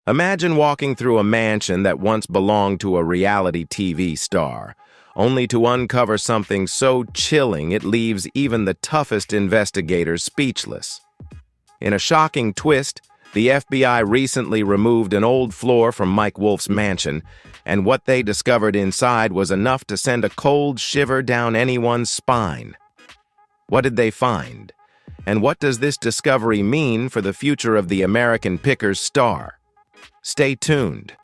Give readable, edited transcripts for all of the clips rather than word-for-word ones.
Imagine walking through a mansion that once belonged to a reality TV star, only to uncover something so chilling it leaves even the toughest investigators speechless. In a shocking twist, the FBI recently removed an old floor from Mike Wolfe's mansion, and what they discovered inside was enough to send a cold shiver down anyone's spine. What did they find? And what does this discovery mean for the future of the American Pickers star? Stay tuned,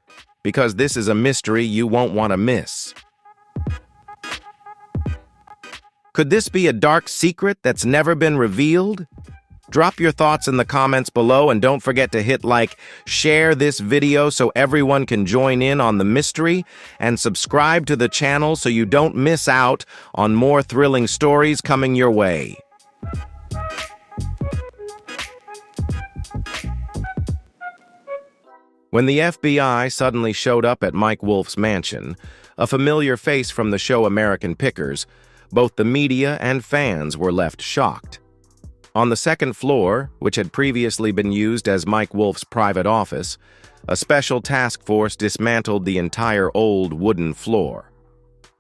because this is a mystery you won't want to miss. Could this be a dark secret that's never been revealed? Drop your thoughts in the comments below, and don't forget to hit like, share this video so everyone can join in on the mystery, and subscribe to the channel so you don't miss out on more thrilling stories coming your way. When the FBI suddenly showed up at Mike Wolfe's mansion, a familiar face from the show American Pickers, both the media and fans were left shocked. On the second floor, which had previously been used as Mike Wolfe's private office, a special task force dismantled the entire old wooden floor.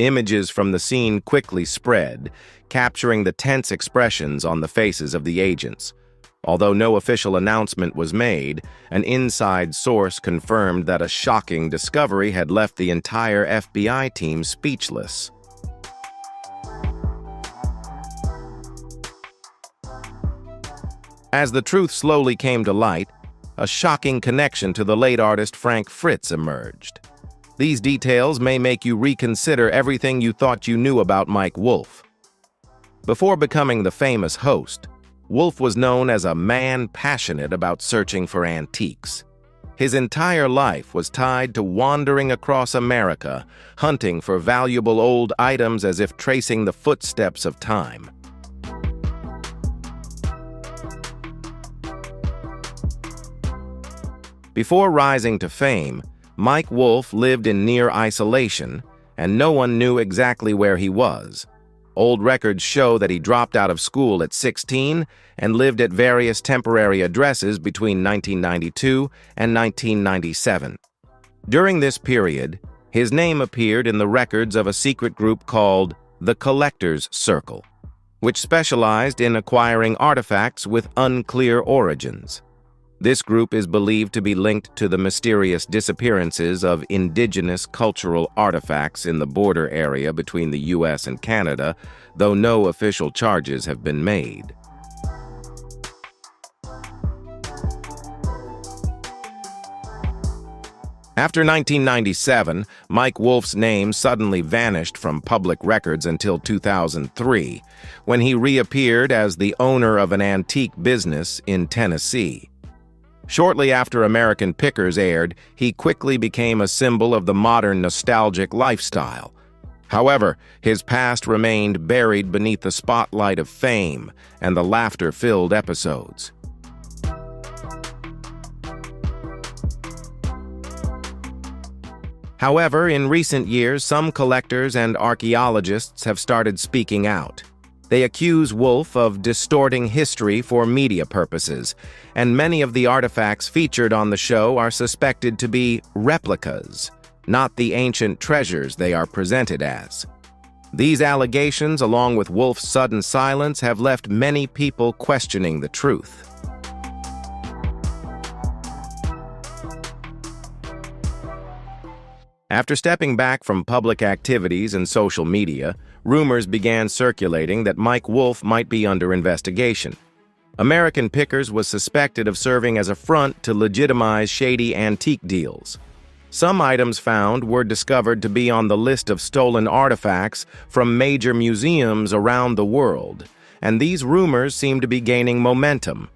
Images from the scene quickly spread, capturing the tense expressions on the faces of the agents. Although no official announcement was made, an inside source confirmed that a shocking discovery had left the entire FBI team speechless. As the truth slowly came to light, a shocking connection to the late artist Fritz emerged. These details may make you reconsider everything you thought you knew about Mike Wolfe. Before becoming the famous host, Wolfe was known as a man passionate about searching for antiques. His entire life was tied to wandering across America, hunting for valuable old items as if tracing the footsteps of time. Before rising to fame, Mike Wolfe lived in near isolation, and no one knew exactly where he was. Old records show that he dropped out of school at 16 and lived at various temporary addresses between 1992 and 1997. During this period, his name appeared in the records of a secret group called the Collector's Circle, which specialized in acquiring artifacts with unclear origins. This group is believed to be linked to the mysterious disappearances of indigenous cultural artifacts in the border area between the U.S. and Canada, though no official charges have been made. After 1997, Mike Wolfe's name suddenly vanished from public records until 2003, when he reappeared as the owner of an antique business in Tennessee. Shortly after American Pickers aired, he quickly became a symbol of the modern nostalgic lifestyle. However, his past remained buried beneath the spotlight of fame and the laughter-filled episodes. However, in recent years, some collectors and archaeologists have started speaking out. They accuse Wolfe of distorting history for media purposes, and many of the artifacts featured on the show are suspected to be replicas, not the ancient treasures they are presented as. These allegations, along with Wolfe's sudden silence, have left many people questioning the truth. After stepping back from public activities and social media, rumors began circulating that Mike Wolfe might be under investigation. American Pickers was suspected of serving as a front to legitimize shady antique deals. Some items found were discovered to be on the list of stolen artifacts from major museums around the world, and these rumors seem to be gaining momentum.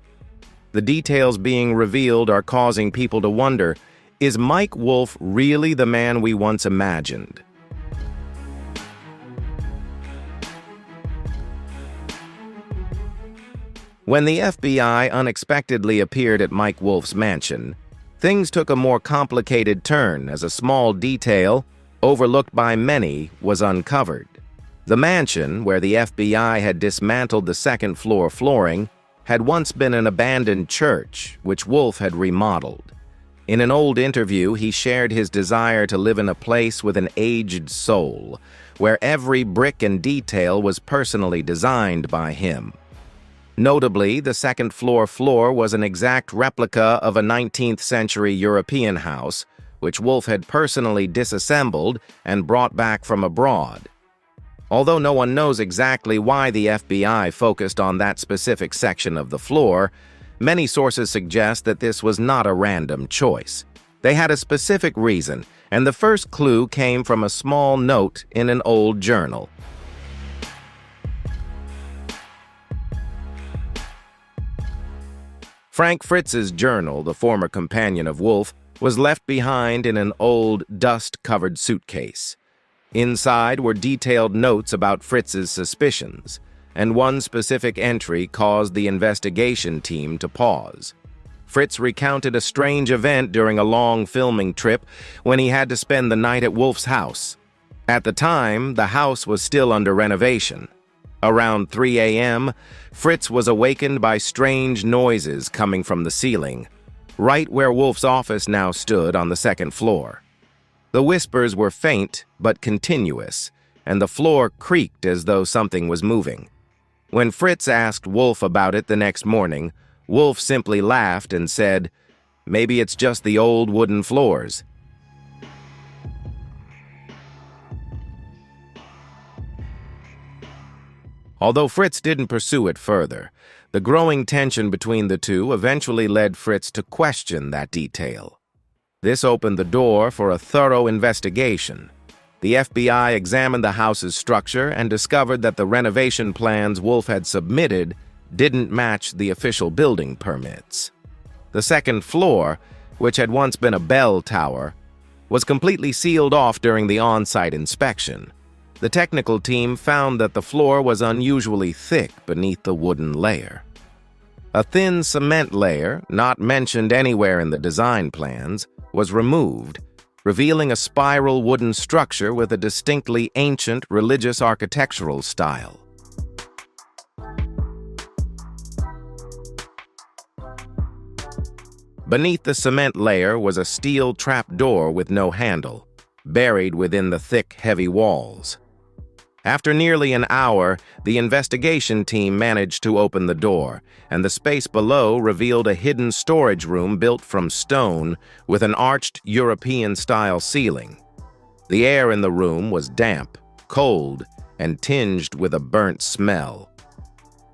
The details being revealed are causing people to wonder, is Mike Wolfe really the man we once imagined? When the FBI unexpectedly appeared at Mike Wolfe's mansion, things took a more complicated turn as a small detail, overlooked by many, was uncovered. The mansion, where the FBI had dismantled the second-floor flooring, had once been an abandoned church, which Wolfe had remodeled. In an old interview, he shared his desire to live in a place with an aged soul, where every brick and detail was personally designed by him. Notably, the second-floor was an exact replica of a 19th-century European house, which Wolfe had personally disassembled and brought back from abroad. Although no one knows exactly why the FBI focused on that specific section of the floor, many sources suggest that this was not a random choice. They had a specific reason, and the first clue came from a small note in an old journal. Frank Fritz's journal, the former companion of Wolfe, was left behind in an old, dust-covered suitcase. Inside were detailed notes about Fritz's suspicions, and one specific entry caused the investigation team to pause. Fritz recounted a strange event during a long filming trip when he had to spend the night at Wolfe's house. At the time, the house was still under renovation. Around 3 a.m., Fritz was awakened by strange noises coming from the ceiling, right where Wolfe's office now stood on the second floor. The whispers were faint but continuous, and the floor creaked as though something was moving. When Fritz asked Wolfe about it the next morning, Wolfe simply laughed and said, "Maybe it's just the old wooden floors." Although Fritz didn't pursue it further, the growing tension between the two eventually led Fritz to question that detail. This opened the door for a thorough investigation. The FBI examined the house's structure and discovered that the renovation plans Wolfe had submitted didn't match the official building permits. The second floor, which had once been a bell tower, was completely sealed off during the on-site inspection. The technical team found that the floor was unusually thick beneath the wooden layer. A thin cement layer, not mentioned anywhere in the design plans, was removed, revealing a spiral wooden structure with a distinctly ancient religious architectural style. Beneath the cement layer was a steel trapdoor with no handle, buried within the thick, heavy walls. After nearly an hour, the investigation team managed to open the door, and the space below revealed a hidden storage room built from stone with an arched European-style ceiling. The air in the room was damp, cold, and tinged with a burnt smell.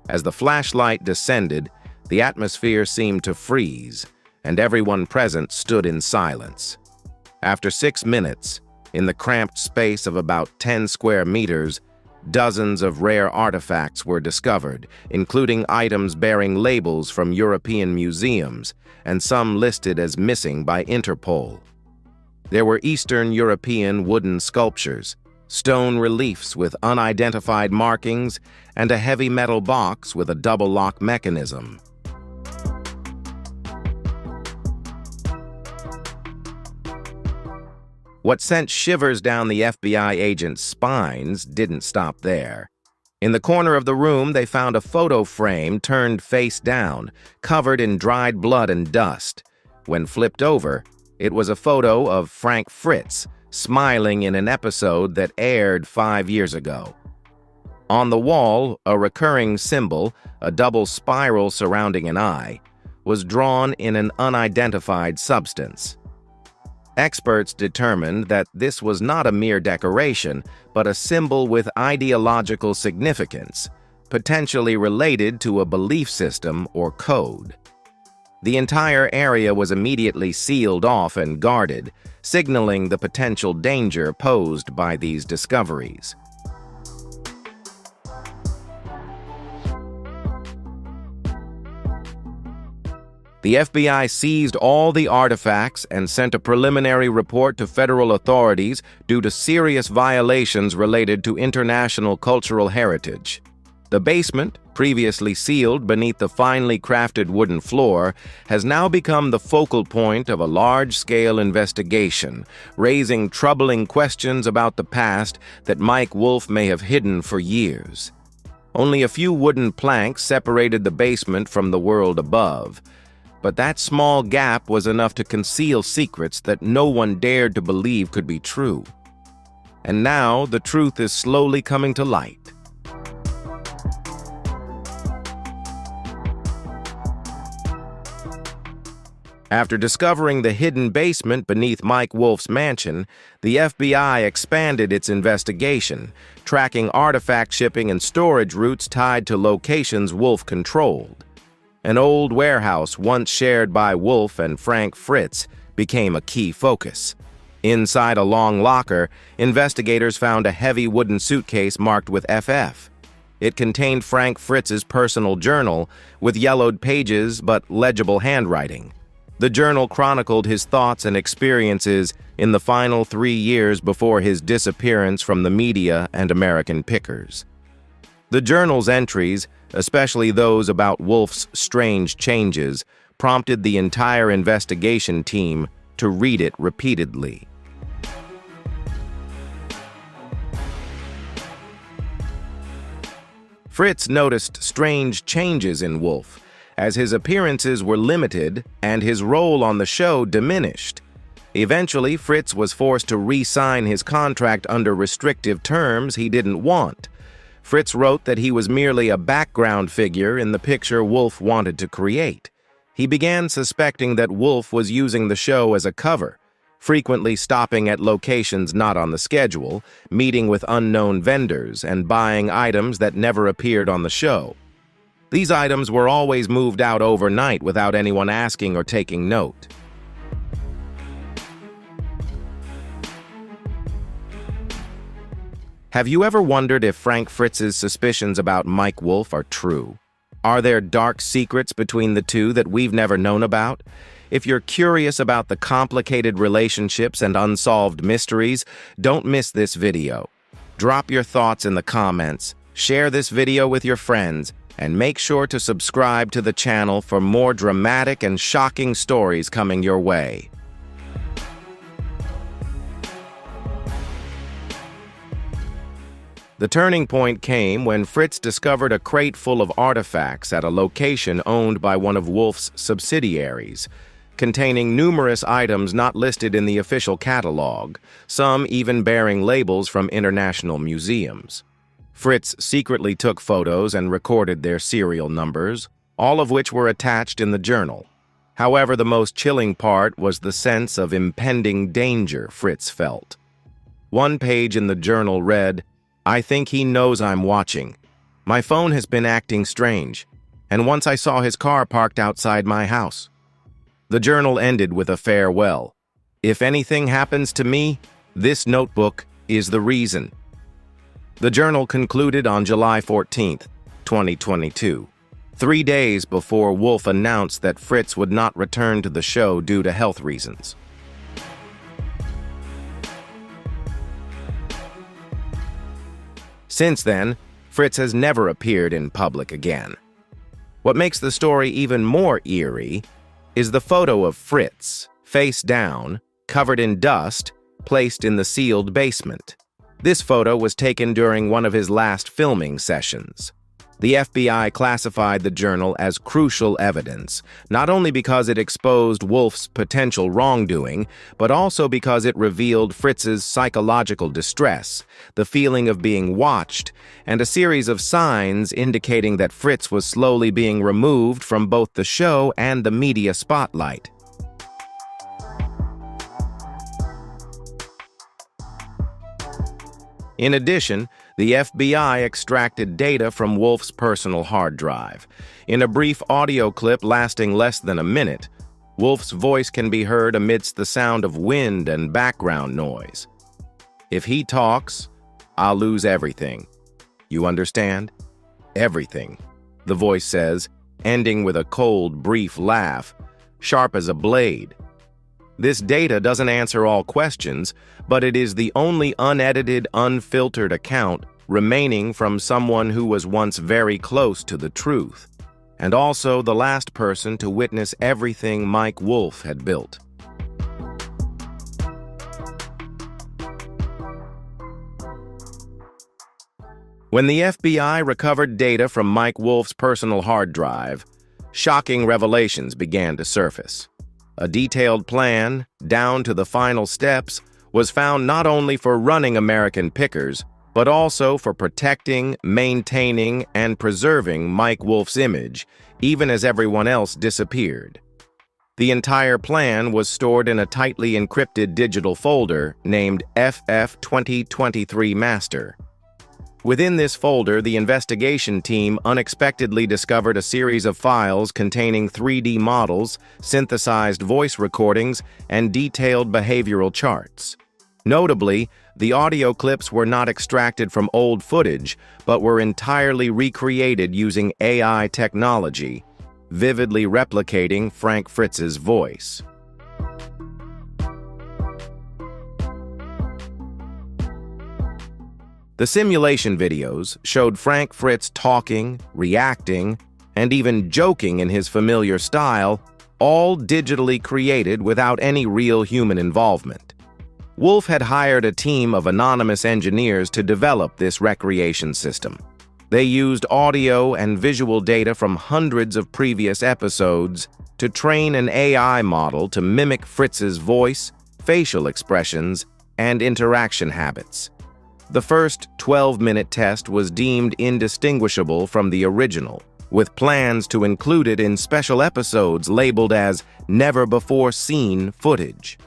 As the flashlight descended, the atmosphere seemed to freeze, and everyone present stood in silence. After 6 minutes, in the cramped space of about 10 square meters, dozens of rare artifacts were discovered, including items bearing labels from European museums and some listed as missing by Interpol. There were Eastern European wooden sculptures, stone reliefs with unidentified markings, and a heavy metal box with a double lock mechanism. What sent shivers down the FBI agents' spines didn't stop there. In the corner of the room, they found a photo frame turned face down, covered in dried blood and dust. When flipped over, it was a photo of Frank Fritz, smiling in an episode that aired 5 years ago. On the wall, a recurring symbol, a double spiral surrounding an eye, was drawn in an unidentified substance. Experts determined that this was not a mere decoration, but a symbol with ideological significance, potentially related to a belief system or code. The entire area was immediately sealed off and guarded, signaling the potential danger posed by these discoveries. The FBI seized all the artifacts and sent a preliminary report to federal authorities due to serious violations related to international cultural heritage. The basement, previously sealed beneath the finely crafted wooden floor, has now become the focal point of a large-scale investigation, raising troubling questions about the past that Mike Wolfe may have hidden for years. Only a few wooden planks separated the basement from the world above, but that small gap was enough to conceal secrets that no one dared to believe could be true. And now the truth is slowly coming to light. After discovering the hidden basement beneath Mike Wolfe's mansion, the FBI expanded its investigation, tracking artifact shipping and storage routes tied to locations Wolfe controlled. An old warehouse once shared by Wolfe and Frank Fritz became a key focus. Inside a long locker, investigators found a heavy wooden suitcase marked with FF. It contained Frank Fritz's personal journal with yellowed pages but legible handwriting. The journal chronicled his thoughts and experiences in the final 3 years before his disappearance from the media and American pickers. The journal's entries, especially those about Wolfe's strange changes, prompted the entire investigation team to read it repeatedly. Fritz noticed strange changes in Wolfe, as his appearances were limited and his role on the show diminished. Eventually, Fritz was forced to re-sign his contract under restrictive terms he didn't want. Fritz wrote that he was merely a background figure in the picture Wolfe wanted to create. He began suspecting that Wolfe was using the show as a cover, frequently stopping at locations not on the schedule, meeting with unknown vendors, and buying items that never appeared on the show. These items were always moved out overnight without anyone asking or taking note. Have you ever wondered if Frank Fritz's suspicions about Mike Wolfe are true? Are there dark secrets between the two that we've never known about? If you're curious about the complicated relationships and unsolved mysteries, don't miss this video. Drop your thoughts in the comments, share this video with your friends, and make sure to subscribe to the channel for more dramatic and shocking stories coming your way. The turning point came when Fritz discovered a crate full of artifacts at a location owned by one of Wolfe's subsidiaries, containing numerous items not listed in the official catalog, some even bearing labels from international museums. Fritz secretly took photos and recorded their serial numbers, all of which were attached in the journal. However, the most chilling part was the sense of impending danger Fritz felt. One page in the journal read, "I think he knows I'm watching. My phone has been acting strange, and once I saw his car parked outside my house." The journal ended with a farewell. "If anything happens to me, this notebook is the reason." The journal concluded on July 14th, 2022, 3 days before Wolfe announced that Fritz would not return to the show due to health reasons. Since then, Fritz has never appeared in public again. What makes the story even more eerie is the photo of Fritz, face down, covered in dust, placed in the sealed basement. This photo was taken during one of his last filming sessions. The FBI classified the journal as crucial evidence, not only because it exposed Wolfe's potential wrongdoing, but also because it revealed Fritz's psychological distress, the feeling of being watched, and a series of signs indicating that Fritz was slowly being removed from both the show and the media spotlight. In addition, the FBI extracted data from Wolfe's personal hard drive. In a brief audio clip lasting less than a minute, Wolfe's voice can be heard amidst the sound of wind and background noise. "If he talks, I'll lose everything. You understand? Everything," the voice says, ending with a cold, brief laugh, sharp as a blade. This data doesn't answer all questions, but it is the only unedited, unfiltered account remaining from someone who was once very close to the truth, and also the last person to witness everything Mike Wolfe had built. When the FBI recovered data from Mike Wolfe's personal hard drive, shocking revelations began to surface. A detailed plan, down to the final steps, was found not only for running American Pickers, but also for protecting, maintaining, and preserving Mike Wolfe's image, even as everyone else disappeared. The entire plan was stored in a tightly encrypted digital folder named FF 2023 Master. Within this folder, the investigation team unexpectedly discovered a series of files containing 3D models, synthesized voice recordings, and detailed behavioral charts. Notably, the audio clips were not extracted from old footage, but were entirely recreated using AI technology, vividly replicating Frank Fritz's voice. The simulation videos showed Frank Fritz talking, reacting, and even joking in his familiar style, all digitally created without any real human involvement. Wolfe had hired a team of anonymous engineers to develop this recreation system. They used audio and visual data from hundreds of previous episodes to train an AI model to mimic Fritz's voice, facial expressions, and interaction habits. The first 12-minute test was deemed indistinguishable from the original, with plans to include it in special episodes labeled as never-before-seen footage.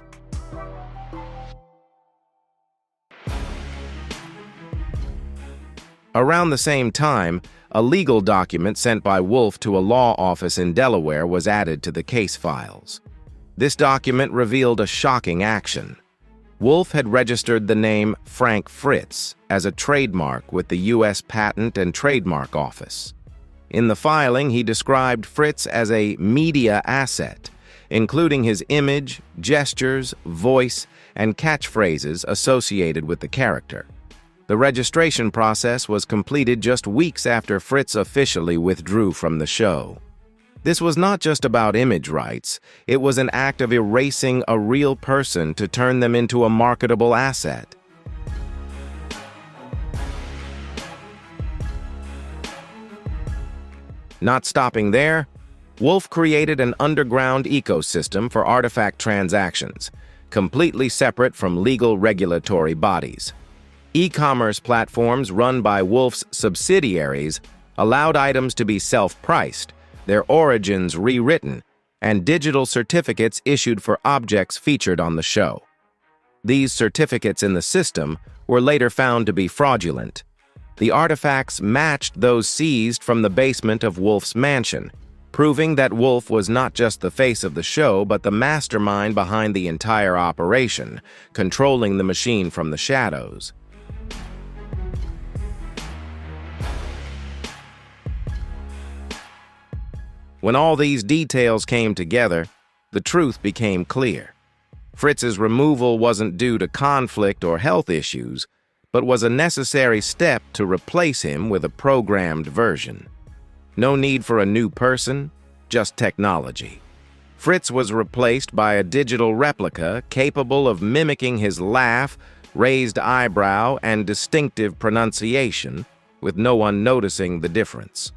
Around the same time, a legal document sent by Wolfe to a law office in Delaware was added to the case files. This document revealed a shocking action. Wolfe had registered the name Frank Fritz as a trademark with the U.S. Patent and Trademark Office. In the filing, he described Fritz as a media asset, including his image, gestures, voice, and catchphrases associated with the character. The registration process was completed just weeks after Fritz officially withdrew from the show. This was not just about image rights, it was an act of erasing a real person to turn them into a marketable asset. Not stopping there, Wolfe created an underground ecosystem for artifact transactions, completely separate from legal regulatory bodies. E-commerce platforms run by Wolfe's subsidiaries allowed items to be self-priced, their origins rewritten, and digital certificates issued for objects featured on the show. These certificates in the system were later found to be fraudulent. The artifacts matched those seized from the basement of Wolfe's mansion, proving that Wolfe was not just the face of the show but the mastermind behind the entire operation, controlling the machine from the shadows. When all these details came together, the truth became clear. Fritz's removal wasn't due to conflict or health issues, but was a necessary step to replace him with a programmed version. No need for a new person, just technology. Fritz was replaced by a digital replica capable of mimicking his laugh, raised eyebrow, and distinctive pronunciation, with no one noticing the difference.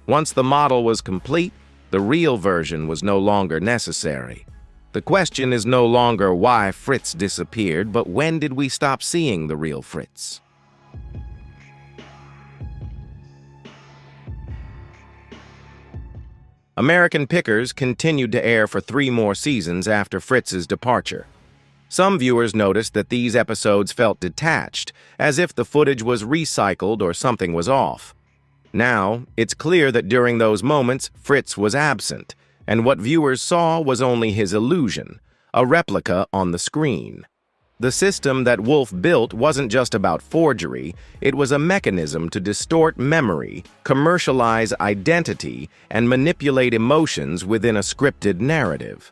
Once the model was complete, the real version was no longer necessary. The question is no longer why Fritz disappeared, but when did we stop seeing the real Fritz? American Pickers continued to air for 3 more seasons after Fritz's departure. Some viewers noticed that these episodes felt detached, as if the footage was recycled or something was off. Now, it's clear that during those moments, Fritz was absent, and what viewers saw was only his illusion, a replica on the screen. The system that Wolfe built wasn't just about forgery, it was a mechanism to distort memory, commercialize identity, and manipulate emotions within a scripted narrative.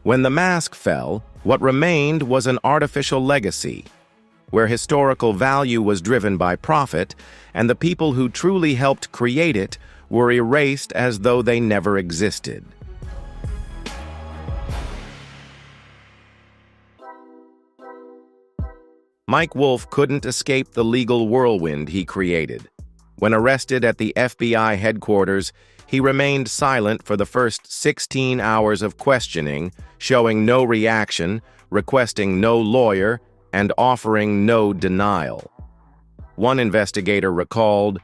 When the mask fell, what remained was an artificial legacy, where historical value was driven by profit, and the people who truly helped create it were erased as though they never existed. Mike Wolfe couldn't escape the legal whirlwind he created. When arrested at the FBI headquarters, he remained silent for the first 16 hours of questioning, showing no reaction, requesting no lawyer, and offering no denial. One investigator recalled,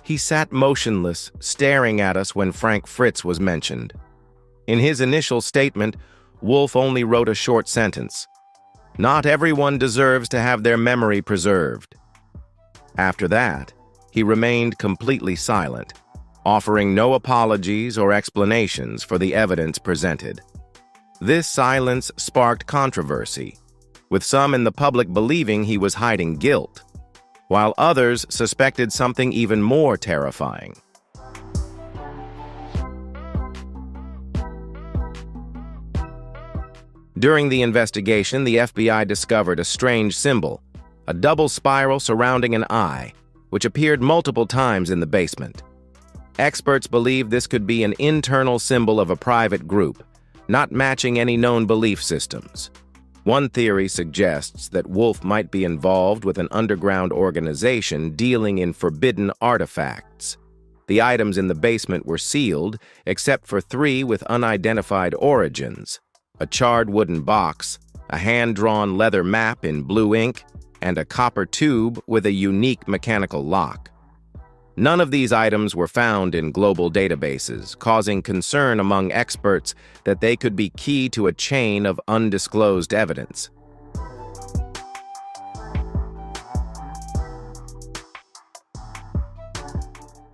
"He sat motionless, staring at us when Fritz was mentioned." In his initial statement, Wolfe only wrote a short sentence, "Not everyone deserves to have their memory preserved." After that, he remained completely silent, offering no apologies or explanations for the evidence presented. This silence sparked controversy, with some in the public believing he was hiding guilt, while others suspected something even more terrifying. During the investigation, the FBI discovered a strange symbol, a double spiral surrounding an eye, which appeared multiple times in the basement. Experts believe this could be an internal symbol of a private group, not matching any known belief systems. One theory suggests that Wolfe might be involved with an underground organization dealing in forbidden artifacts. The items in the basement were sealed, except for 3 with unidentified origins: a charred wooden box, a hand-drawn leather map in blue ink, and a copper tube with a unique mechanical lock. None of these items were found in global databases, causing concern among experts that they could be key to a chain of undisclosed evidence.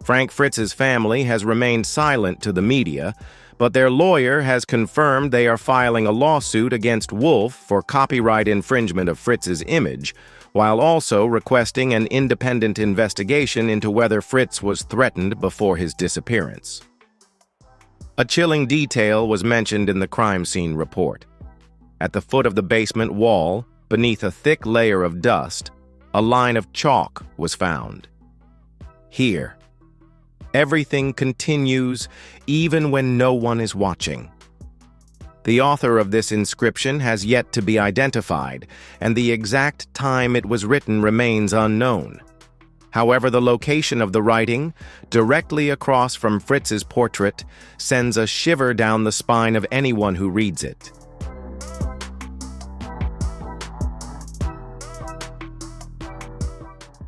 Fritz's family has remained silent to the media, but their lawyer has confirmed they are filing a lawsuit against Wolfe for copyright infringement of Fritz's image, while also requesting an independent investigation into whether Fritz was threatened before his disappearance. A chilling detail was mentioned in the crime scene report. At the foot of the basement wall, beneath a thick layer of dust, a line of chalk was found. Here, everything continues even when no one is watching. The author of this inscription has yet to be identified, and the exact time it was written remains unknown. However, the location of the writing, directly across from Fritz's portrait, sends a shiver down the spine of anyone who reads it.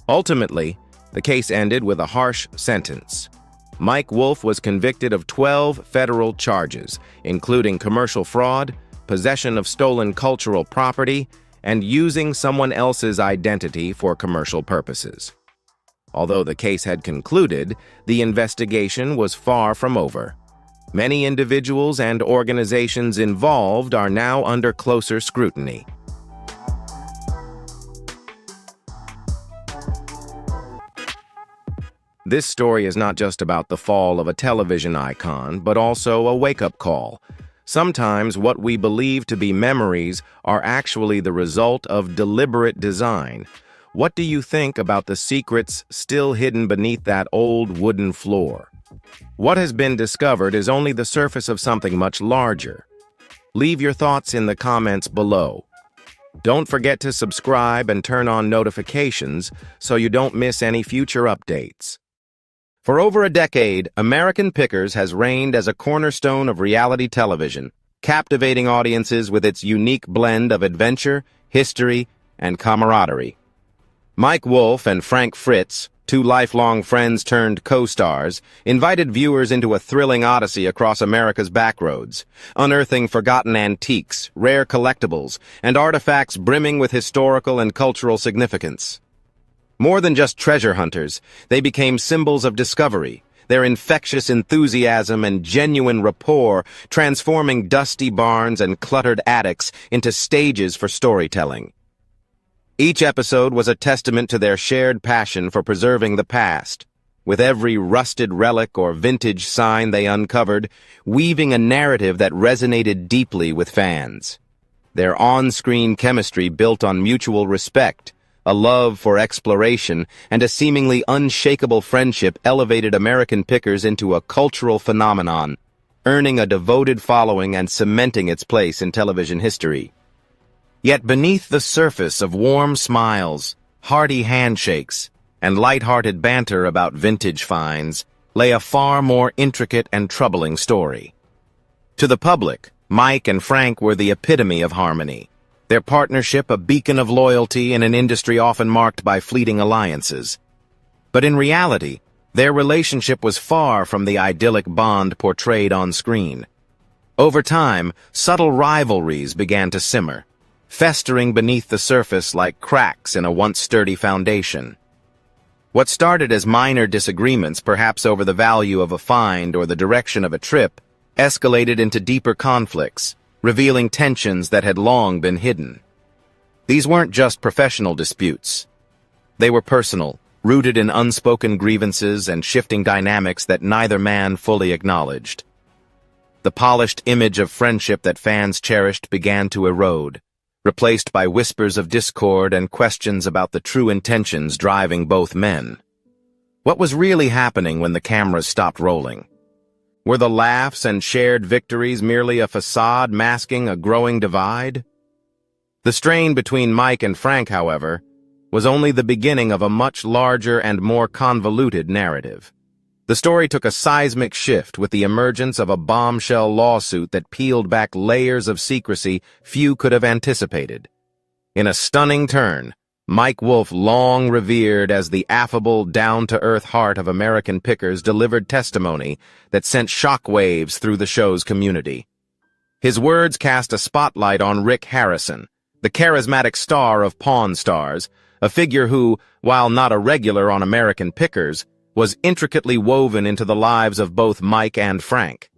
Ultimately, the case ended with a harsh sentence. Mike Wolfe was convicted of 12 federal charges, including commercial fraud, possession of stolen cultural property, and using someone else's identity for commercial purposes. Although the case had concluded, the investigation was far from over. Many individuals and organizations involved are now under closer scrutiny. This story is not just about the fall of a television icon, but also a wake-up call. Sometimes what we believe to be memories are actually the result of deliberate design. What do you think about the secrets still hidden beneath that old wooden floor? What has been discovered is only the surface of something much larger. Leave your thoughts in the comments below. Don't forget to subscribe and turn on notifications so you don't miss any future updates. For over a decade, American Pickers has reigned as a cornerstone of reality television, captivating audiences with its unique blend of adventure, history, and camaraderie. Mike Wolfe and Fritz, 2 lifelong friends turned co-stars, invited viewers into a thrilling odyssey across America's backroads, unearthing forgotten antiques, rare collectibles, and artifacts brimming with historical and cultural significance. More than just treasure hunters, they became symbols of discovery, their infectious enthusiasm and genuine rapport transforming dusty barns and cluttered attics into stages for storytelling. Each episode was a testament to their shared passion for preserving the past, with every rusted relic or vintage sign they uncovered, weaving a narrative that resonated deeply with fans. Their on-screen chemistry built on mutual respect, a love for exploration, and a seemingly unshakable friendship elevated American Pickers into a cultural phenomenon, earning a devoted following and cementing its place in television history. Yet beneath the surface of warm smiles, hearty handshakes, and light-hearted banter about vintage finds lay a far more intricate and troubling story. To the public, Mike and Frank were the epitome of harmony, their partnership a beacon of loyalty in an industry often marked by fleeting alliances. But in reality, their relationship was far from the idyllic bond portrayed on screen. Over time, subtle rivalries began to simmer, festering beneath the surface like cracks in a once sturdy foundation. What started as minor disagreements, perhaps over the value of a find or the direction of a trip, escalated into deeper conflicts, revealing tensions that had long been hidden. These weren't just professional disputes. They were personal, rooted in unspoken grievances and shifting dynamics that neither man fully acknowledged. The polished image of friendship that fans cherished began to erode, replaced by whispers of discord and questions about the true intentions driving both men. What was really happening when the cameras stopped rolling? Were the laughs and shared victories merely a facade masking a growing divide? The strain between Mike and Frank, however, was only the beginning of a much larger and more convoluted narrative. The story took a seismic shift with the emergence of a bombshell lawsuit that peeled back layers of secrecy few could have anticipated. In a stunning turn, Mike Wolfe, long revered as the affable, down-to-earth heart of American pickers, delivered testimony that sent shockwaves through the show's community. His words cast a spotlight on Rick Harrison, the charismatic star of Pawn Stars, a figure who, while not a regular on American pickers, was intricately woven into the lives of both Mike and Frank.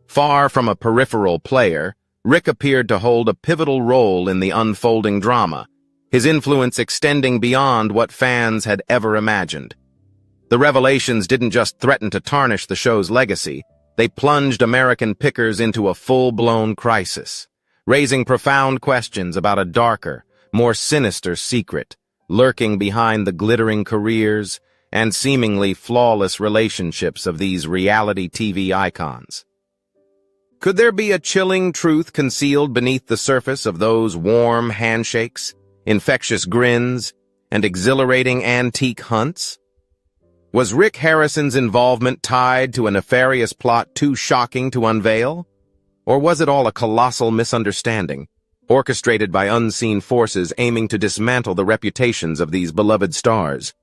Far from a peripheral player, Rick appeared to hold a pivotal role in the unfolding drama, his influence extending beyond what fans had ever imagined. The revelations didn't just threaten to tarnish the show's legacy, they plunged American pickers into a full-blown crisis, raising profound questions about a darker, more sinister secret, lurking behind the glittering careers and seemingly flawless relationships of these reality TV icons. Could there be a chilling truth concealed beneath the surface of those warm handshakes, infectious grins, and exhilarating antique hunts? Was Rick Harrison's involvement tied to a nefarious plot too shocking to unveil? Or was it all a colossal misunderstanding, orchestrated by unseen forces aiming to dismantle the reputations of these beloved stars?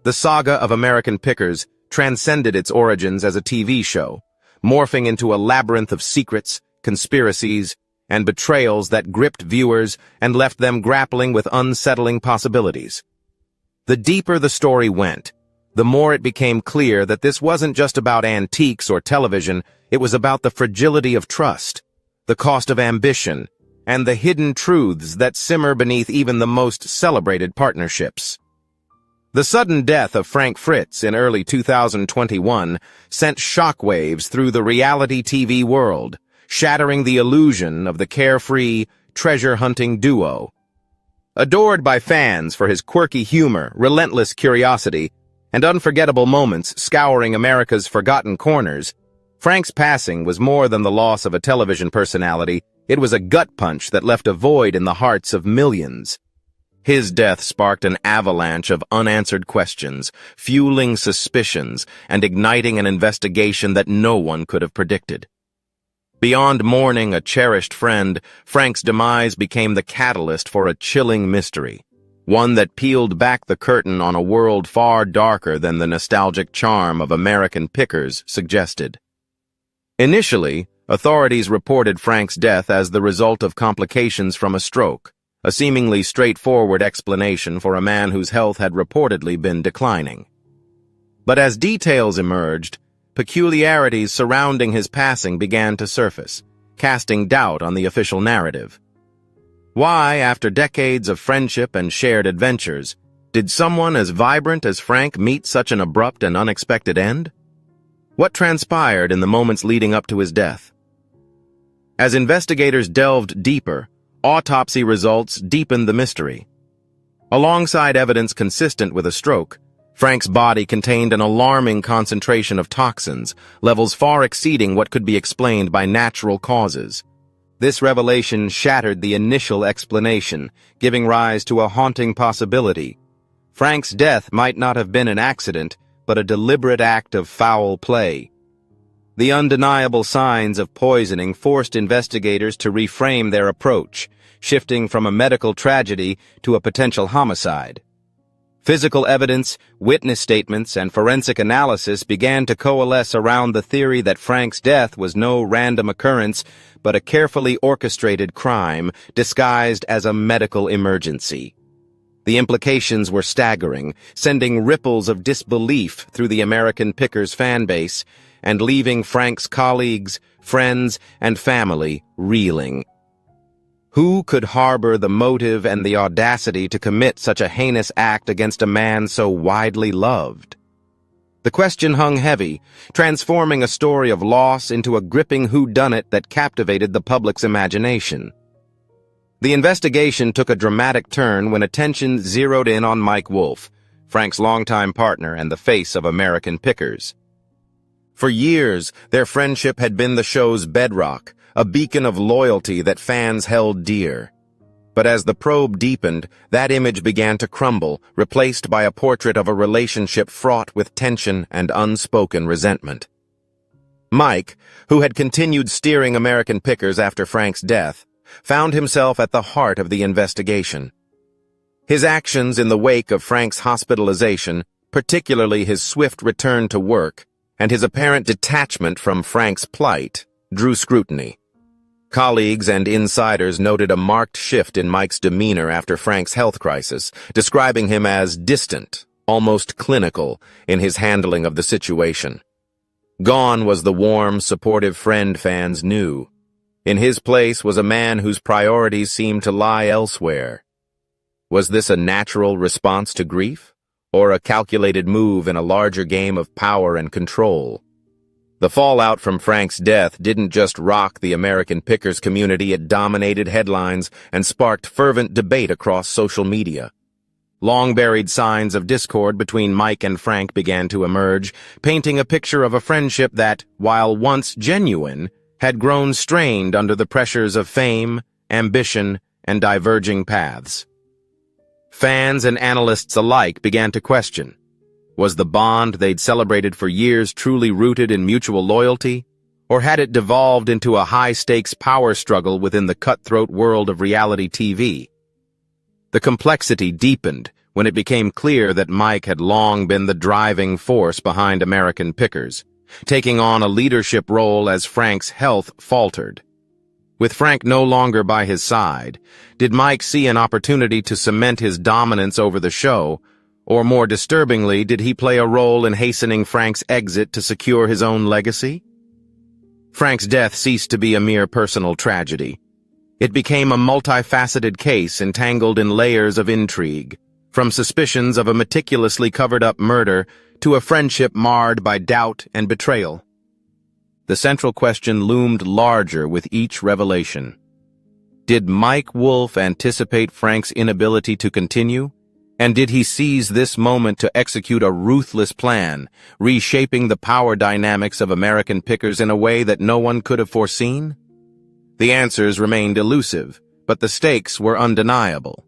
The saga of American Pickers transcended its origins as a TV show, morphing into a labyrinth of secrets, conspiracies, and betrayals that gripped viewers and left them grappling with unsettling possibilities. The deeper the story went, the more it became clear that this wasn't just about antiques or television, it was about the fragility of trust, the cost of ambition, and the hidden truths that simmer beneath even the most celebrated partnerships. The sudden death of Frank Fritz in early 2021 sent shockwaves through the reality TV world, shattering the illusion of the carefree, treasure-hunting duo. Adored by fans for his quirky humor, relentless curiosity, and unforgettable moments scouring America's forgotten corners, Frank's passing was more than the loss of a television personality. It was a gut punch that left a void in the hearts of millions. His death sparked an avalanche of unanswered questions, fueling suspicions and igniting an investigation that no one could have predicted. Beyond mourning a cherished friend, Frank's demise became the catalyst for a chilling mystery, one that peeled back the curtain on a world far darker than the nostalgic charm of American Pickers suggested. Initially, authorities reported Frank's death as the result of complications from a stroke, a seemingly straightforward explanation for a man whose health had reportedly been declining. But as details emerged, peculiarities surrounding his passing began to surface, casting doubt on the official narrative. Why, after decades of friendship and shared adventures, did someone as vibrant as Frank meet such an abrupt and unexpected end? What transpired in the moments leading up to his death? As investigators delved deeper, autopsy results deepened the mystery. Alongside evidence consistent with a stroke, Frank's body contained an alarming concentration of toxins, levels far exceeding what could be explained by natural causes. This revelation shattered the initial explanation, giving rise to a haunting possibility. Frank's death might not have been an accident, but a deliberate act of foul play. The undeniable signs of poisoning forced investigators to reframe their approach, shifting from a medical tragedy to a potential homicide. Physical evidence, witness statements, and forensic analysis began to coalesce around the theory that Frank's death was no random occurrence, but a carefully orchestrated crime disguised as a medical emergency. The implications were staggering, sending ripples of disbelief through the American Pickers fan base and leaving Frank's colleagues, friends, and family reeling. Who could harbor the motive and the audacity to commit such a heinous act against a man so widely loved? The question hung heavy, transforming a story of loss into a gripping whodunit that captivated the public's imagination. The investigation took a dramatic turn when attention zeroed in on Mike Wolfe, Frank's longtime partner and the face of American Pickers. For years, their friendship had been the show's bedrock, a beacon of loyalty that fans held dear. But as the probe deepened, that image began to crumble, replaced by a portrait of a relationship fraught with tension and unspoken resentment. Mike, who had continued steering American Pickers after Frank's death, found himself at the heart of the investigation. His actions in the wake of Frank's hospitalization, particularly his swift return to work, and his apparent detachment from Frank's plight, drew scrutiny. Colleagues and insiders noted a marked shift in Mike's demeanor after Frank's health crisis, describing him as distant, almost clinical, in his handling of the situation. Gone was the warm, supportive friend fans knew. In his place was a man whose priorities seemed to lie elsewhere. Was this a natural response to grief, or a calculated move in a larger game of power and control? The fallout from Frank's death didn't just rock the American Pickers community, it dominated headlines and sparked fervent debate across social media. Long-buried signs of discord between Mike and Frank began to emerge, painting a picture of a friendship that, while once genuine, had grown strained under the pressures of fame, ambition, and diverging paths. Fans and analysts alike began to question, was the bond they'd celebrated for years truly rooted in mutual loyalty, or had it devolved into a high-stakes power struggle within the cutthroat world of reality TV? The complexity deepened when it became clear that Mike had long been the driving force behind American Pickers, taking on a leadership role as Frank's health faltered. With Frank no longer by his side, did Mike see an opportunity to cement his dominance over the show, or more disturbingly, did he play a role in hastening Frank's exit to secure his own legacy? Frank's death ceased to be a mere personal tragedy. It became a multifaceted case entangled in layers of intrigue, from suspicions of a meticulously covered-up murder to a friendship marred by doubt and betrayal. The central question loomed larger with each revelation. Did Mike Wolfe anticipate Frank's inability to continue? And did he seize this moment to execute a ruthless plan, reshaping the power dynamics of American Pickers in a way that no one could have foreseen? The answers remained elusive, but the stakes were undeniable.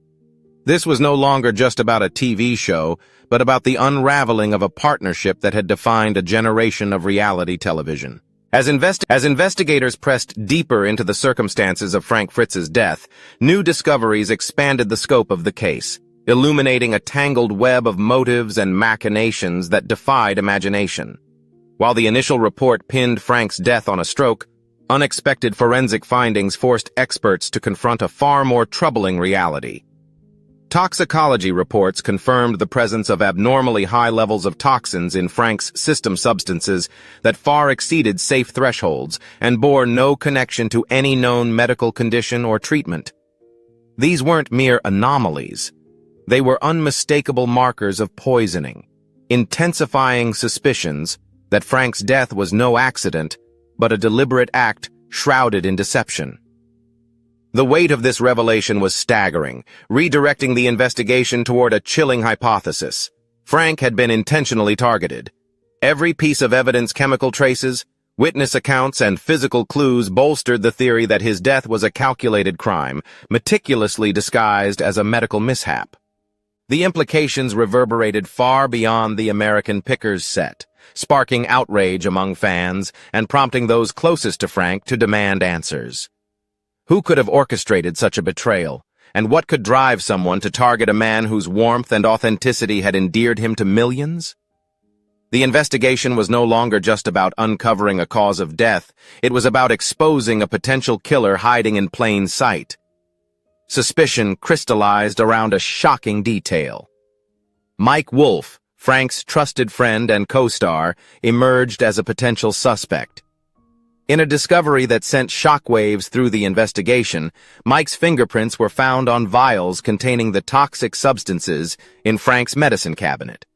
This was no longer just about a TV show, but about the unraveling of a partnership that had defined a generation of reality television. As investigators pressed deeper into the circumstances of Frank Fritz's death, new discoveries expanded the scope of the case, illuminating a tangled web of motives and machinations that defied imagination. While the initial report pinned Frank's death on a stroke, unexpected forensic findings forced experts to confront a far more troubling reality. Toxicology reports confirmed the presence of abnormally high levels of toxins in Frank's system substances that far exceeded safe thresholds and bore no connection to any known medical condition or treatment. These weren't mere anomalies. They were unmistakable markers of poisoning, intensifying suspicions that Frank's death was no accident, but a deliberate act shrouded in deception. The weight of this revelation was staggering, redirecting the investigation toward a chilling hypothesis. Frank had been intentionally targeted. Every piece of evidence, chemical traces, witness accounts, and physical clues bolstered the theory that his death was a calculated crime, meticulously disguised as a medical mishap. The implications reverberated far beyond the American Pickers set, sparking outrage among fans and prompting those closest to Frank to demand answers. Who could have orchestrated such a betrayal, and what could drive someone to target a man whose warmth and authenticity had endeared him to millions? The investigation was no longer just about uncovering a cause of death, it was about exposing a potential killer hiding in plain sight. Suspicion crystallized around a shocking detail. Mike Wolfe, Frank's trusted friend and co-star, emerged as a potential suspect. In a discovery that sent shockwaves through the investigation, Mike's fingerprints were found on vials containing the toxic substances in Frank's medicine cabinet.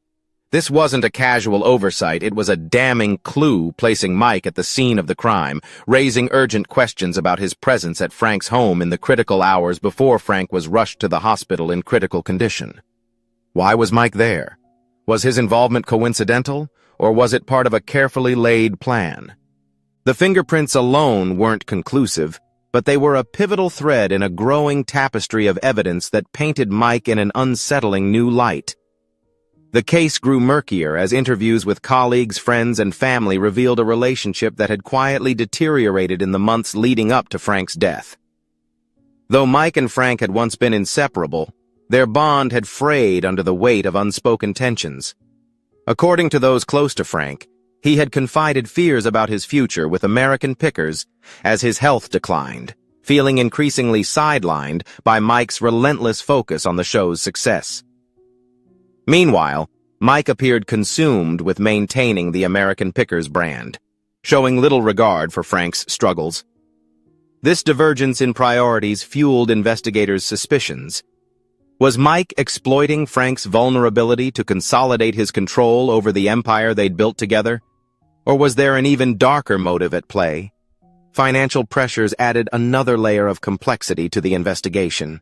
This wasn't a casual oversight, it was a damning clue placing Mike at the scene of the crime, raising urgent questions about his presence at Frank's home in the critical hours before Frank was rushed to the hospital in critical condition. Why was Mike there? Was his involvement coincidental, or was it part of a carefully laid plan? The fingerprints alone weren't conclusive, but they were a pivotal thread in a growing tapestry of evidence that painted Mike in an unsettling new light. The case grew murkier as interviews with colleagues, friends, and family revealed a relationship that had quietly deteriorated in the months leading up to Frank's death. Though Mike and Frank had once been inseparable, their bond had frayed under the weight of unspoken tensions. According to those close to Frank, he had confided fears about his future with American Pickers as his health declined, feeling increasingly sidelined by Mike's relentless focus on the show's success. Meanwhile, Mike appeared consumed with maintaining the American Pickers brand, showing little regard for Frank's struggles. This divergence in priorities fueled investigators' suspicions. Was Mike exploiting Frank's vulnerability to consolidate his control over the empire they'd built together? Or was there an even darker motive at play? Financial pressures added another layer of complexity to the investigation.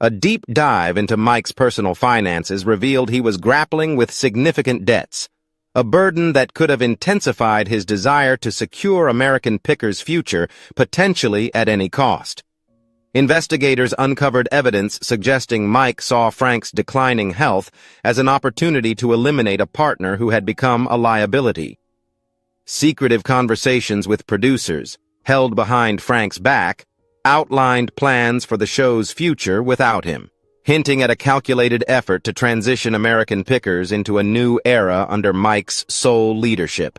A deep dive into Mike's personal finances revealed he was grappling with significant debts, a burden that could have intensified his desire to secure American Pickers' future, potentially at any cost. Investigators uncovered evidence suggesting Mike saw Frank's declining health as an opportunity to eliminate a partner who had become a liability. Secretive conversations with producers, held behind Frank's back, outlined plans for the show's future without him, hinting at a calculated effort to transition American Pickers into a new era under Mike's sole leadership.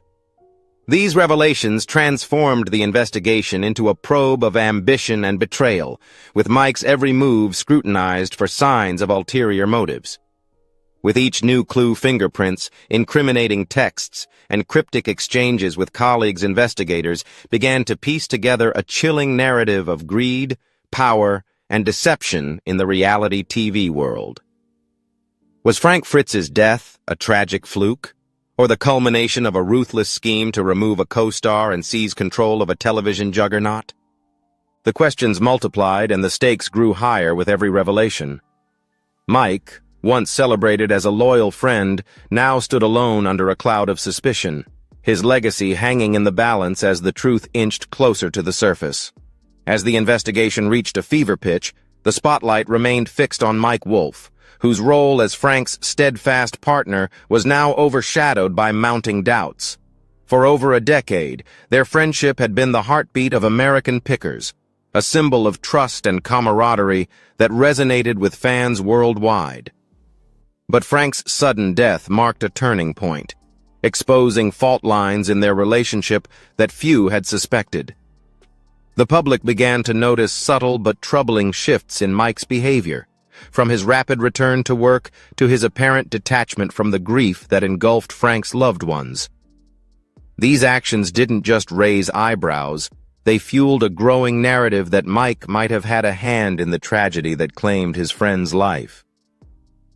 These revelations transformed the investigation into a probe of ambition and betrayal, with Mike's every move scrutinized for signs of ulterior motives. With each new clue, fingerprints, incriminating texts, and cryptic exchanges with colleagues, investigators began to piece together a chilling narrative of greed, power, and deception in the reality TV world. Was Frank Fritz's death a tragic fluke, or the culmination of a ruthless scheme to remove a co-star and seize control of a television juggernaut? The questions multiplied and the stakes grew higher with every revelation. Mike, once celebrated as a loyal friend, now stood alone under a cloud of suspicion, his legacy hanging in the balance as the truth inched closer to the surface. As the investigation reached a fever pitch, the spotlight remained fixed on Mike Wolfe, whose role as Frank's steadfast partner was now overshadowed by mounting doubts. For over a decade, their friendship had been the heartbeat of American Pickers, a symbol of trust and camaraderie that resonated with fans worldwide. But Frank's sudden death marked a turning point, exposing fault lines in their relationship that few had suspected. The public began to notice subtle but troubling shifts in Mike's behavior, from his rapid return to work to his apparent detachment from the grief that engulfed Frank's loved ones. These actions didn't just raise eyebrows, they fueled a growing narrative that Mike might have had a hand in the tragedy that claimed his friend's life.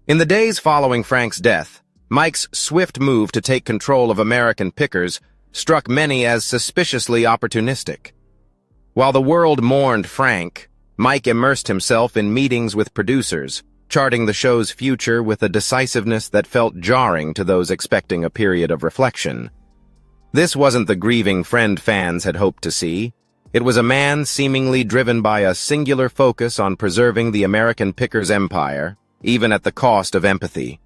In the days following Frank's death, Mike's swift move to take control of American Pickers struck many as suspiciously opportunistic. While the world mourned Frank, Mike immersed himself in meetings with producers, charting the show's future with a decisiveness that felt jarring to those expecting a period of reflection. This wasn't the grieving friend fans had hoped to see. It was a man seemingly driven by a singular focus on preserving the American Pickers empire, even at the cost of empathy.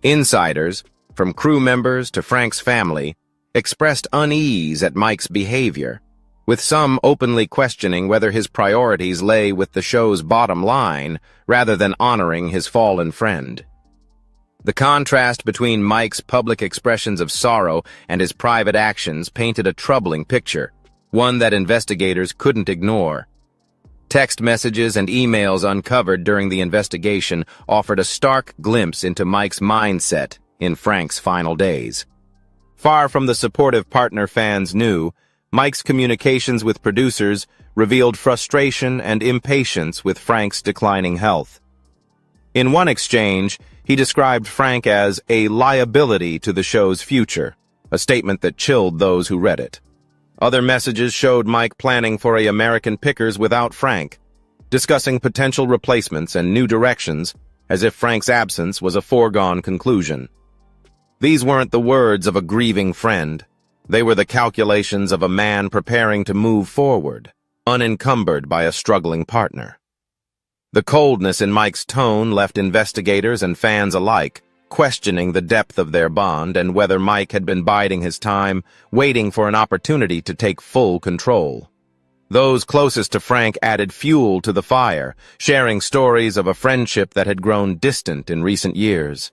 Insiders, from crew members to Frank's family, expressed unease at Mike's behavior, with some openly questioning whether his priorities lay with the show's bottom line rather than honoring his fallen friend. The contrast between Mike's public expressions of sorrow and his private actions painted a troubling picture, one that investigators couldn't ignore. Text messages and emails uncovered during the investigation offered a stark glimpse into Mike's mindset in Frank's final days. Far from the supportive partner fans knew, Mike's communications with producers revealed frustration and impatience with Frank's declining health. In one exchange, he described Frank as a liability to the show's future, a statement that chilled those who read it. Other messages showed Mike planning for American Pickers without Frank, discussing potential replacements and new directions, as if Frank's absence was a foregone conclusion. These weren't the words of a grieving friend. They were the calculations of a man preparing to move forward, unencumbered by a struggling partner. The coldness in Mike's tone left investigators and fans alike questioning the depth of their bond and whether Mike had been biding his time, waiting for an opportunity to take full control. Those closest to Frank added fuel to the fire, sharing stories of a friendship that had grown distant in recent years.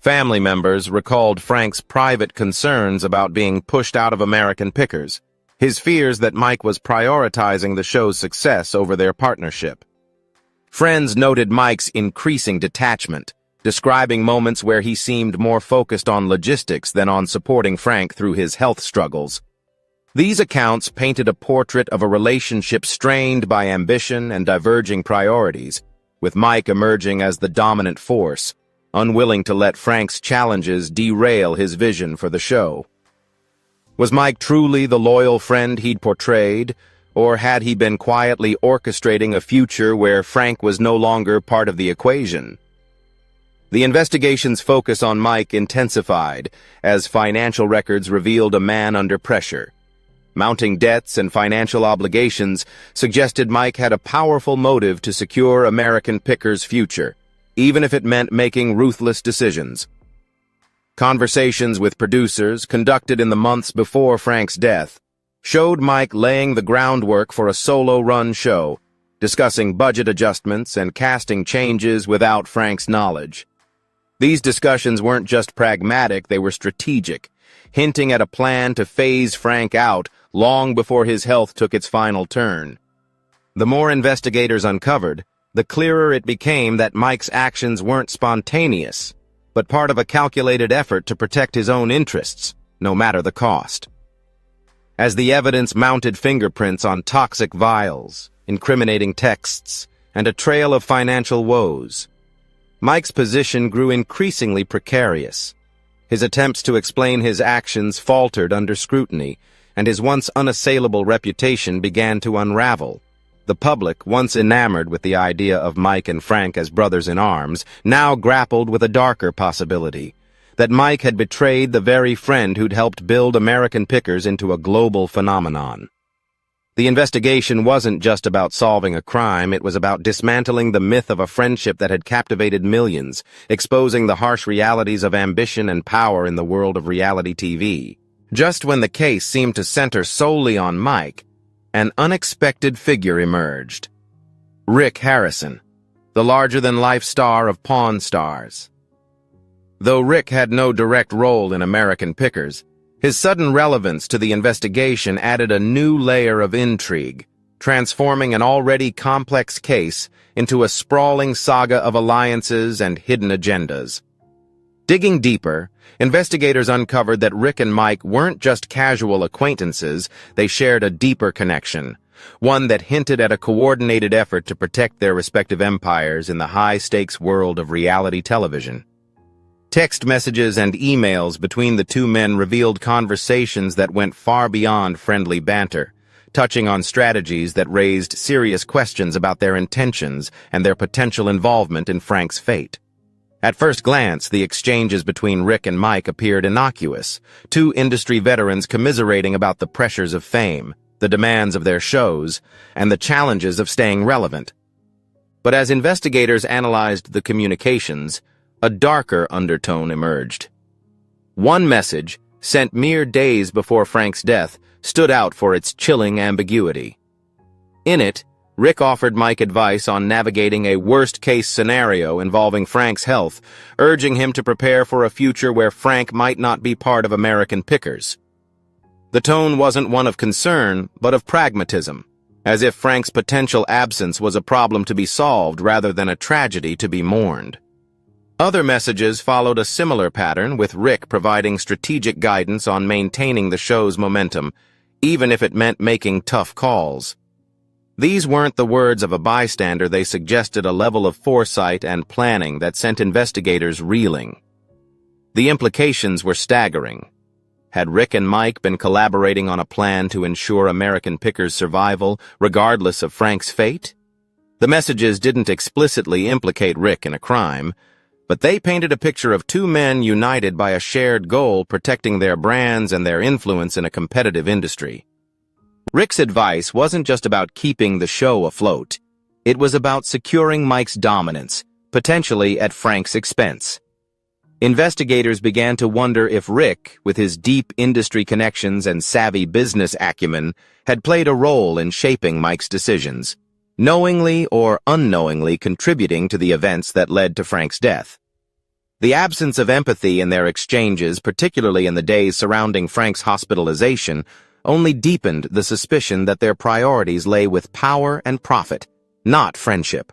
Family members recalled Frank's private concerns about being pushed out of American Pickers, his fears that Mike was prioritizing the show's success over their partnership. Friends noted Mike's increasing detachment, describing moments where he seemed more focused on logistics than on supporting Frank through his health struggles. These accounts painted a portrait of a relationship strained by ambition and diverging priorities, with Mike emerging as the dominant force, unwilling to let Frank's challenges derail his vision for the show. Was Mike truly the loyal friend he'd portrayed, or had he been quietly orchestrating a future where Frank was no longer part of the equation? The investigation's focus on Mike intensified as financial records revealed a man under pressure. Mounting debts and financial obligations suggested Mike had a powerful motive to secure American Pickers' future, even if it meant making ruthless decisions. Conversations with producers, conducted in the months before Frank's death, showed Mike laying the groundwork for a solo-run show, discussing budget adjustments and casting changes without Frank's knowledge. These discussions weren't just pragmatic, they were strategic, hinting at a plan to phase Frank out long before his health took its final turn. The more investigators uncovered, the clearer it became that Mike's actions weren't spontaneous, but part of a calculated effort to protect his own interests, no matter the cost. As the evidence mounted fingerprints on toxic vials, incriminating texts, and a trail of financial woes, Mike's position grew increasingly precarious. His attempts to explain his actions faltered under scrutiny, and his once unassailable reputation began to unravel. The public, once enamored with the idea of Mike and Frank as brothers in arms, now grappled with a darker possibility, that Mike had betrayed the very friend who'd helped build American Pickers into a global phenomenon. The investigation wasn't just about solving a crime, it was about dismantling the myth of a friendship that had captivated millions, exposing the harsh realities of ambition and power in the world of reality TV. Just when the case seemed to center solely on Mike, an unexpected figure emerged. Rick Harrison, the larger-than-life star of Pawn Stars. Though Rick had no direct role in American Pickers, his sudden relevance to the investigation added a new layer of intrigue, transforming an already complex case into a sprawling saga of alliances and hidden agendas. Digging deeper, investigators uncovered that Rick and Mike weren't just casual acquaintances, they shared a deeper connection, one that hinted at a coordinated effort to protect their respective empires in the high-stakes world of reality television. Text messages and emails between the two men revealed conversations that went far beyond friendly banter, touching on strategies that raised serious questions about their intentions and their potential involvement in Frank's fate. At first glance, the exchanges between Rick and Mike appeared innocuous, two industry veterans commiserating about the pressures of fame, the demands of their shows, and the challenges of staying relevant. But as investigators analyzed the communications, a darker undertone emerged. One message, sent mere days before Frank's death, stood out for its chilling ambiguity. In it, Rick offered Mike advice on navigating a worst-case scenario involving Frank's health, urging him to prepare for a future where Frank might not be part of American pickers. The tone wasn't one of concern, but of pragmatism, as if Frank's potential absence was a problem to be solved rather than a tragedy to be mourned. Other messages followed a similar pattern, with Rick providing strategic guidance on maintaining the show's momentum, even if it meant making tough calls. These weren't the words of a bystander. They suggested a level of foresight and planning that sent investigators reeling. The implications were staggering. Had Rick and Mike been collaborating on a plan to ensure American pickers' survival, regardless of Frank's fate? The messages didn't explicitly implicate Rick in a crime, but they painted a picture of two men united by a shared goal, protecting their brands and their influence in a competitive industry. Rick's advice wasn't just about keeping the show afloat. It was about securing Mike's dominance, potentially at Frank's expense. Investigators began to wonder if Rick, with his deep industry connections and savvy business acumen, had played a role in shaping Mike's decisions, knowingly or unknowingly contributing to the events that led to Frank's death. The absence of empathy in their exchanges, particularly in the days surrounding Frank's hospitalization, only deepened the suspicion that their priorities lay with power and profit, not friendship.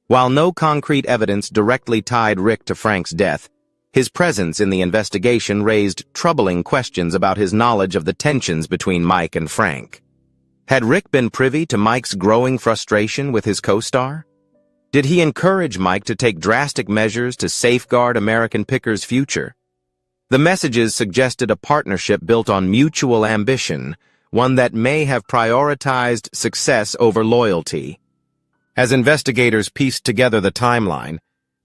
While no concrete evidence directly tied Rick to Frank's death, his presence in the investigation raised troubling questions about his knowledge of the tensions between Mike and Frank. Had Rick been privy to Mike's growing frustration with his co-star? Did he encourage Mike to take drastic measures to safeguard American pickers' future? The messages suggested a partnership built on mutual ambition, one that may have prioritized success over loyalty. As investigators pieced together the timeline,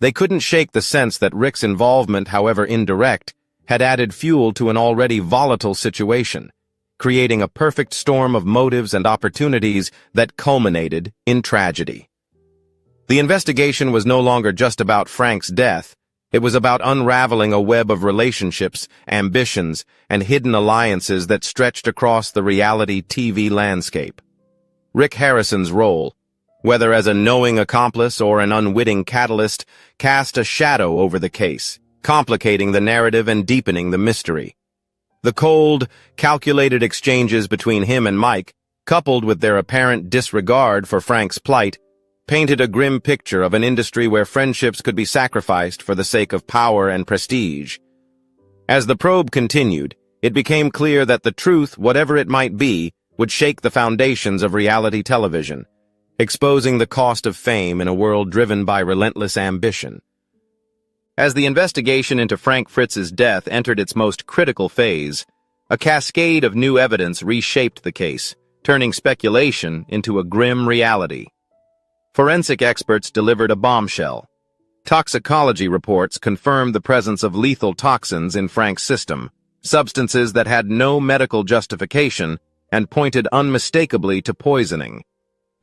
they couldn't shake the sense that Rick's involvement, however indirect, had added fuel to an already volatile situation, creating a perfect storm of motives and opportunities that culminated in tragedy. The investigation was no longer just about Frank's death. It was about unraveling a web of relationships, ambitions, and hidden alliances that stretched across the reality TV landscape. Rick Harrison's role, whether as a knowing accomplice or an unwitting catalyst, cast a shadow over the case, complicating the narrative and deepening the mystery. The cold, calculated exchanges between him and Mike, coupled with their apparent disregard for Frank's plight, painted a grim picture of an industry where friendships could be sacrificed for the sake of power and prestige. As the probe continued, it became clear that the truth, whatever it might be, would shake the foundations of reality television, exposing the cost of fame in a world driven by relentless ambition. As the investigation into Frank Fritz's death entered its most critical phase, a cascade of new evidence reshaped the case, turning speculation into a grim reality. Forensic experts delivered a bombshell. Toxicology reports confirmed the presence of lethal toxins in Frank's system, substances that had no medical justification and pointed unmistakably to poisoning.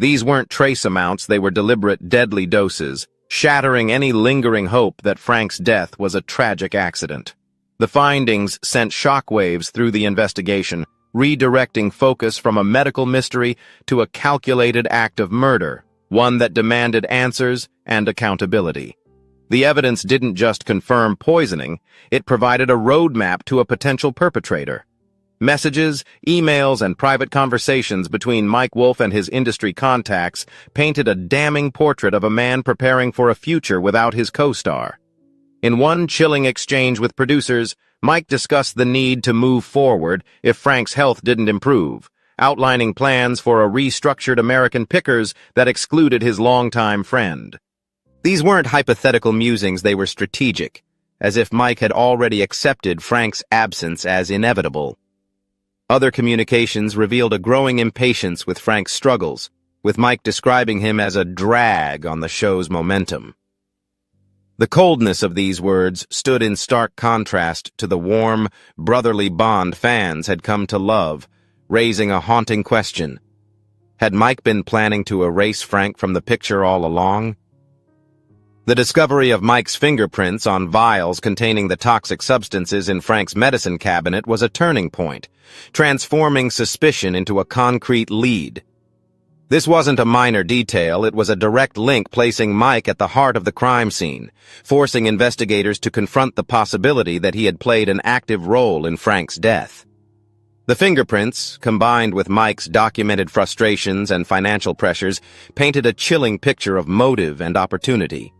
These weren't trace amounts, they were deliberate, deadly doses, shattering any lingering hope that Frank's death was a tragic accident. The findings sent shockwaves through the investigation, redirecting focus from a medical mystery to a calculated act of murder, one that demanded answers and accountability. The evidence didn't just confirm poisoning, it provided a roadmap to a potential perpetrator. Messages, emails, and private conversations between Mike Wolfe and his industry contacts painted a damning portrait of a man preparing for a future without his co-star. In one chilling exchange with producers, Mike discussed the need to move forward if Frank's health didn't improve, outlining plans for a restructured American pickers that excluded his longtime friend. These weren't hypothetical musings, they were strategic, as if Mike had already accepted Frank's absence as inevitable. Other communications revealed a growing impatience with Frank's struggles, with Mike describing him as a drag on the show's momentum. The coldness of these words stood in stark contrast to the warm, brotherly bond fans had come to love, raising a haunting question. Had Mike been planning to erase Frank from the picture all along? The discovery of Mike's fingerprints on vials containing the toxic substances in Frank's medicine cabinet was a turning point, transforming suspicion into a concrete lead. This wasn't a minor detail, it was a direct link placing Mike at the heart of the crime scene, forcing investigators to confront the possibility that he had played an active role in Frank's death. The fingerprints, combined with Mike's documented frustrations and financial pressures, painted a chilling picture of motive and opportunity.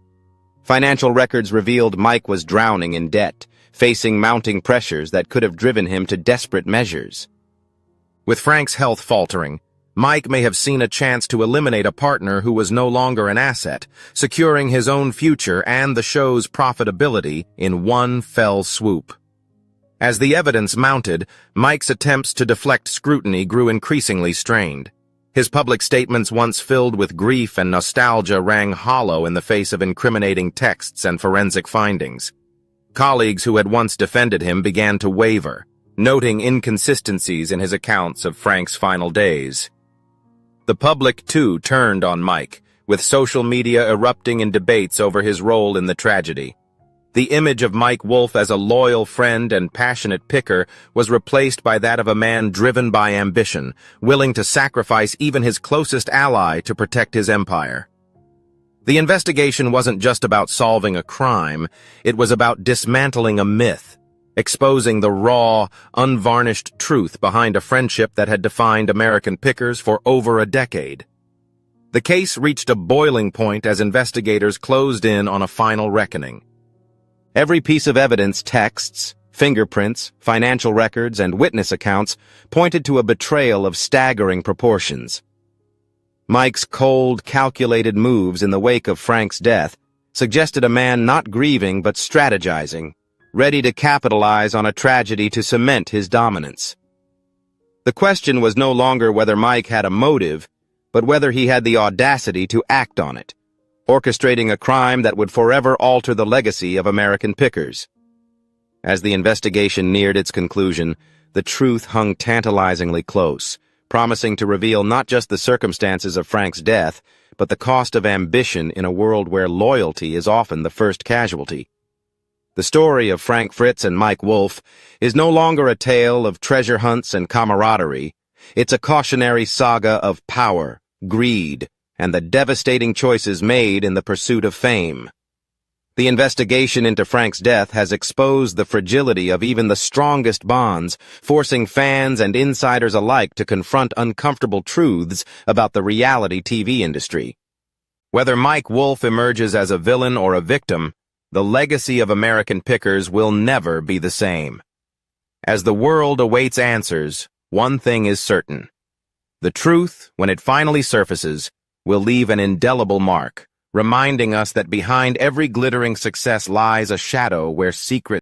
Financial records revealed Mike was drowning in debt, facing mounting pressures that could have driven him to desperate measures. With Frank's health faltering, Mike may have seen a chance to eliminate a partner who was no longer an asset, securing his own future and the show's profitability in one fell swoop. As the evidence mounted, Mike's attempts to deflect scrutiny grew increasingly strained. His public statements, once filled with grief and nostalgia, rang hollow in the face of incriminating texts and forensic findings. Colleagues who had once defended him began to waver, noting inconsistencies in his accounts of Frank's final days. The public, too, turned on Mike, with social media erupting in debates over his role in the tragedy. The image of Mike Wolfe as a loyal friend and passionate picker was replaced by that of a man driven by ambition, willing to sacrifice even his closest ally to protect his empire. The investigation wasn't just about solving a crime, it was about dismantling a myth, exposing the raw, unvarnished truth behind a friendship that had defined American pickers for over a decade. The case reached a boiling point as investigators closed in on a final reckoning. Every piece of evidence, texts, fingerprints, financial records, and witness accounts pointed to a betrayal of staggering proportions. Mike's cold, calculated moves in the wake of Frank's death suggested a man not grieving but strategizing, ready to capitalize on a tragedy to cement his dominance. The question was no longer whether Mike had a motive, but whether he had the audacity to act on it, orchestrating a crime that would forever alter the legacy of American pickers. As the investigation neared its conclusion, the truth hung tantalizingly close, promising to reveal not just the circumstances of Frank's death, but the cost of ambition in a world where loyalty is often the first casualty. The story of Frank Fritz and Mike Wolfe is no longer a tale of treasure hunts and camaraderie. It's a cautionary saga of power, greed, and the devastating choices made in the pursuit of fame. The investigation into Frank's death has exposed the fragility of even the strongest bonds, forcing fans and insiders alike to confront uncomfortable truths about the reality TV industry. Whether Mike Wolfe emerges as a villain or a victim, the legacy of American pickers will never be the same. As the world awaits answers, one thing is certain. The truth, when it finally surfaces, will leave an indelible mark, reminding us that behind every glittering success lies a shadow where secret